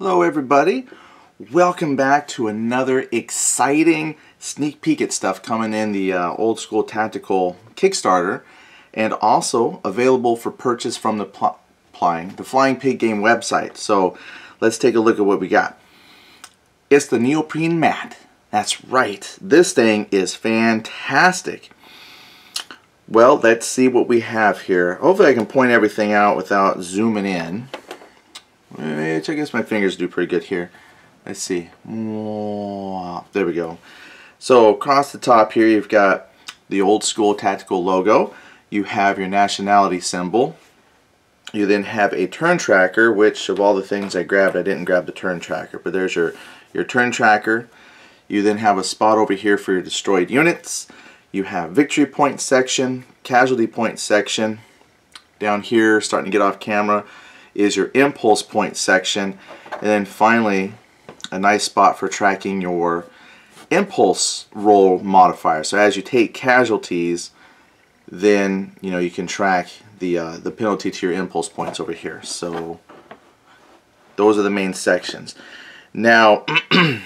Hello everybody, welcome back to another exciting sneak peek at stuff coming in the Old School Tactical Kickstarter, and also available for purchase from the Flying Pig Game website. So let's take a look at what we got. It's the neoprene mat. That's right, this thing is fantastic. Well, let's see what we have here. Hopefully I can point everything out without zooming in. Which I guess my fingers do pretty good here. Let's see. There we go. So across the top here you've got the Old School Tactical logo. You have your nationality symbol. You then have a turn tracker, which of all the things I grabbed, I didn't grab the turn tracker, but there's your turn tracker. You then have a spot over here for your destroyed units. You have victory point section, casualty point section. Down here, starting to get off camera, is your impulse point section, and then finally a nice spot for tracking your impulse roll modifier. So as you take casualties, then you can track the penalty to your impulse points over here. So those are the main sections. Now I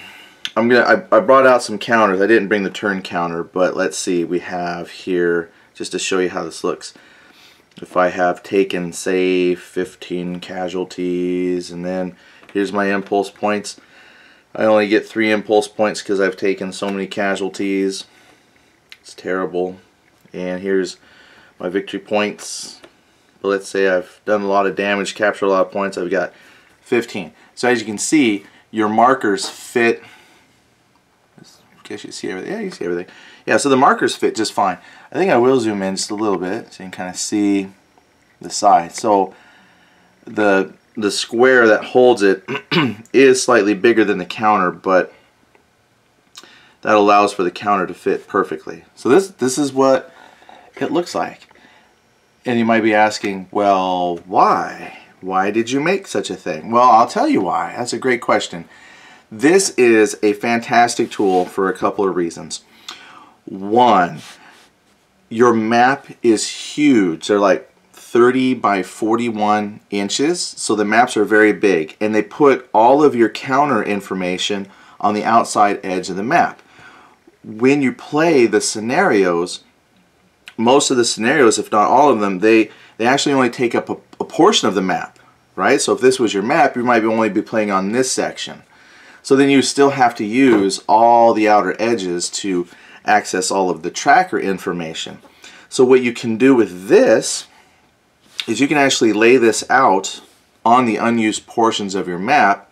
brought out some counters. I didn't bring the turn counter, but let's see. We have here, just to show you how this looks. If I have taken, say, 15 casualties, and then here's my impulse points. I only get 3 impulse points because I've taken so many casualties. It's terrible. And here's my victory points. But let's say I've done a lot of damage, captured a lot of points. I've got 15. So as you can see, your markers fit. I guess you see everything. Yeah, you see everything. Yeah, so the markers fit just fine. I think I will zoom in just a little bit so you can kind of see the side. So the square that holds it is slightly bigger than the counter, but that allows for the counter to fit perfectly. So this is what it looks like. And you might be asking, well, why? Why did you make such a thing? Well, I'll tell you why. That's a great question. This is a fantastic tool for a couple of reasons. One, your map is huge. They're like 30 by 41 inches, so the maps are very big, and they put all of your counter information on the outside edge of the map. When you play the scenarios, most of the scenarios, if not all of them, they actually only take up a portion of the map, right? So if this was your map, you might only be playing on this section. So then you still have to use all the outer edges to access all of the tracker information. So what you can do with this is you can actually lay this out on the unused portions of your map,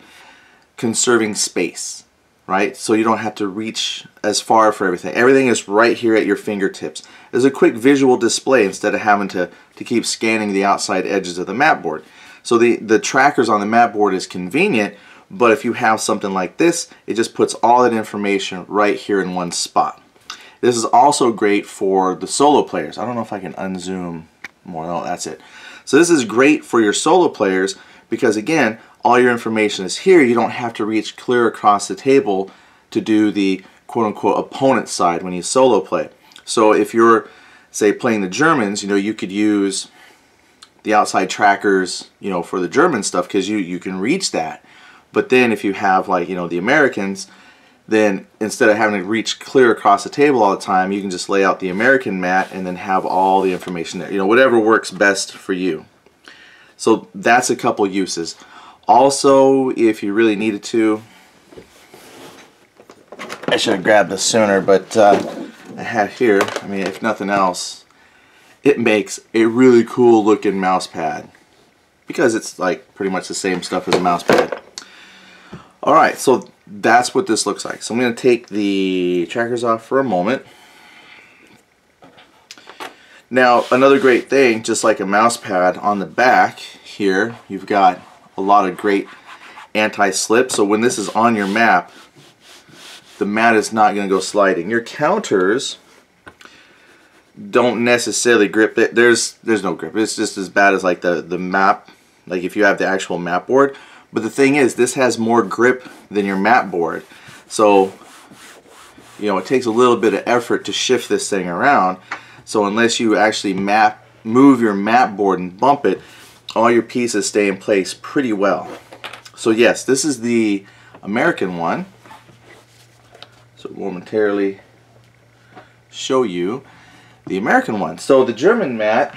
conserving space, right? So you don't have to reach as far for everything. Everything is right here at your fingertips. There's a quick visual display instead of having to keep scanning the outside edges of the map board. So the trackers on the map board is convenient, but if you have something like this, it just puts all that information right here in one spot. This is also great for the solo players. I don't know if I can unzoom more. No, that's it. So this is great for your solo players because, again, all your information is here. You don't have to reach clear across the table to do the quote-unquote opponent side when you solo play. So if you're, say, playing the Germans, you could use the outside trackers, for the German stuff because you can reach that. But then if you have, like, the Americans, then instead of having to reach clear across the table all the time, you can just lay out the American mat and then have all the information there. Whatever works best for you. So that's a couple uses. Also, if you really needed to, I should have grabbed this sooner, but I have here, if nothing else, it makes a really cool looking mouse pad because it's like pretty much the same stuff as a mouse pad. Alright, so that's what this looks like. So I'm going to take the trackers off for a moment. Now, another great thing, just like a mouse pad, on the back here, you've got a lot of great anti-slip. So when this is on your map, the mat is not going to go sliding. Your counters don't necessarily grip it. There's no grip. It's just as bad as like the map, like if you have the actual map board. But the thing is, this has more grip than your map board. So, it takes a little bit of effort to shift this thing around. So unless you actually move your map board and bump it, all your pieces stay in place pretty well. So yes, this is the American one. So momentarily show you the American one. So the German mat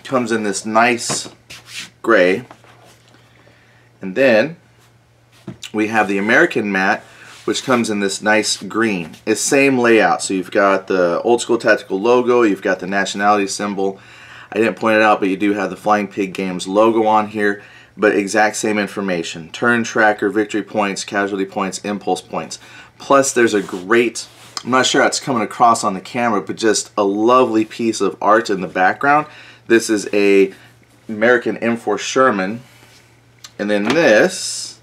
comes in this nice gray, and then we have the American mat, which comes in this nice green. It's same layout. So you've got the Old School Tactical logo, you've got the nationality symbol. I didn't point it out, but you do have the Flying Pig Games logo on here, but exact same information. Turn tracker, victory points, casualty points, impulse points. Plus there's a great, I'm not sure how it's coming across on the camera, but just a lovely piece of art in the background. This is a American M4 Sherman, and then this,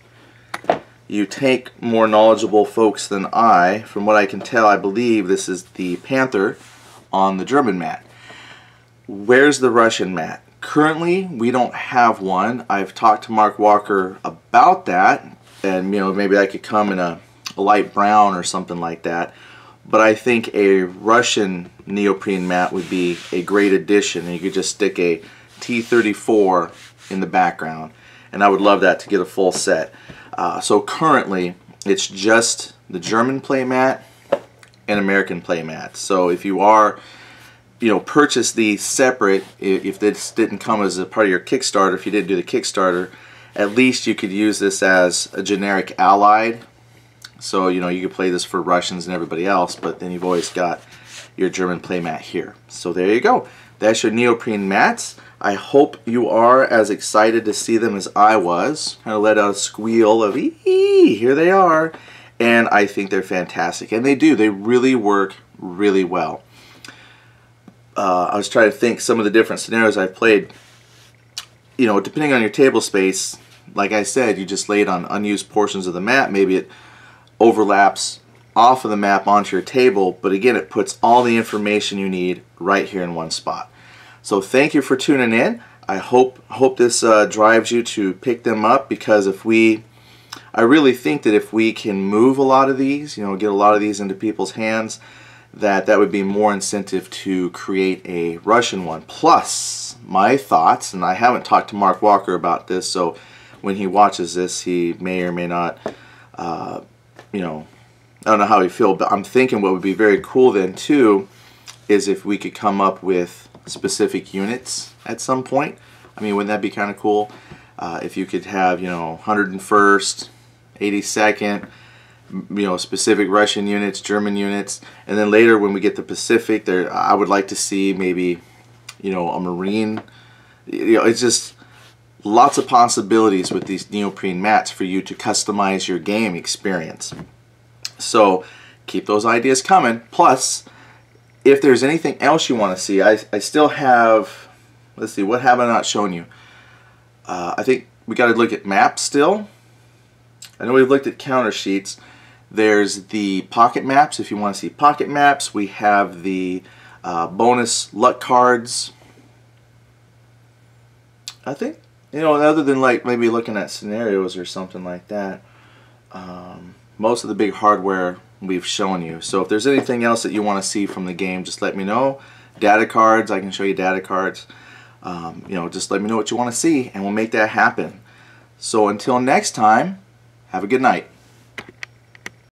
you take more knowledgeable folks than I. From what I can tell, I believe this is the Panther on the German mat. Where's the Russian mat? Currently, we don't have one. I've talked to Mark Walker about that, and maybe I could come in a light brown or something like that. But I think a Russian neoprene mat would be a great addition. You could just stick a T-34 in the background, and I would love that to get a full set. So currently, it's just the German playmat and American playmat. So if you are, purchase these separate, if this didn't come as a part of your Kickstarter, if you didn't do the Kickstarter, at least you could use this as a generic allied. So, you could play this for Russians and everybody else, but then you've always got your German playmat here. So there you go. That's your neoprene mats. I hope you are as excited to see them as I was. Kind of let out a squeal of "ee," here they are. And I think they're fantastic. And they do. They really work really well. I was trying to think some of the different scenarios I've played. Depending on your table space, like I said, you just lay it on unused portions of the map. Maybe it overlaps off of the map onto your table, but again, it puts all the information you need right here in one spot. So thank you for tuning in. I hope this drives you to pick them up, because I really think that if we can move a lot of these, get a lot of these into people's hands, that would be more incentive to create a Russian one. Plus, my thoughts, and I haven't talked to Mark Walker about this, so when he watches this, he may or may not, I don't know how he feels, but I'm thinking what would be very cool then too is if we could come up with specific units at some point. I mean, wouldn't that be kind of cool? If you could have, 101st, 82nd, specific Russian units, German units, and then later when we get the Pacific, there, I would like to see maybe, a Marine. It's just lots of possibilities with these neoprene mats for you to customize your game experience. So keep those ideas coming. Plus, if there's anything else you want to see, I still have, let's see, what have I not shown you? I think we got to look at maps still. I know we've looked at counter sheets. There's the pocket maps. If you want to see pocket maps, we have the bonus luck cards. I think, other than like maybe looking at scenarios or something like that, most of the big hardware we've shown you. So if there's anything else that you want to see from the game, just let me know. Data cards, I can show you data cards. Just let me know what you want to see and we'll make that happen. So until next time, have a good night.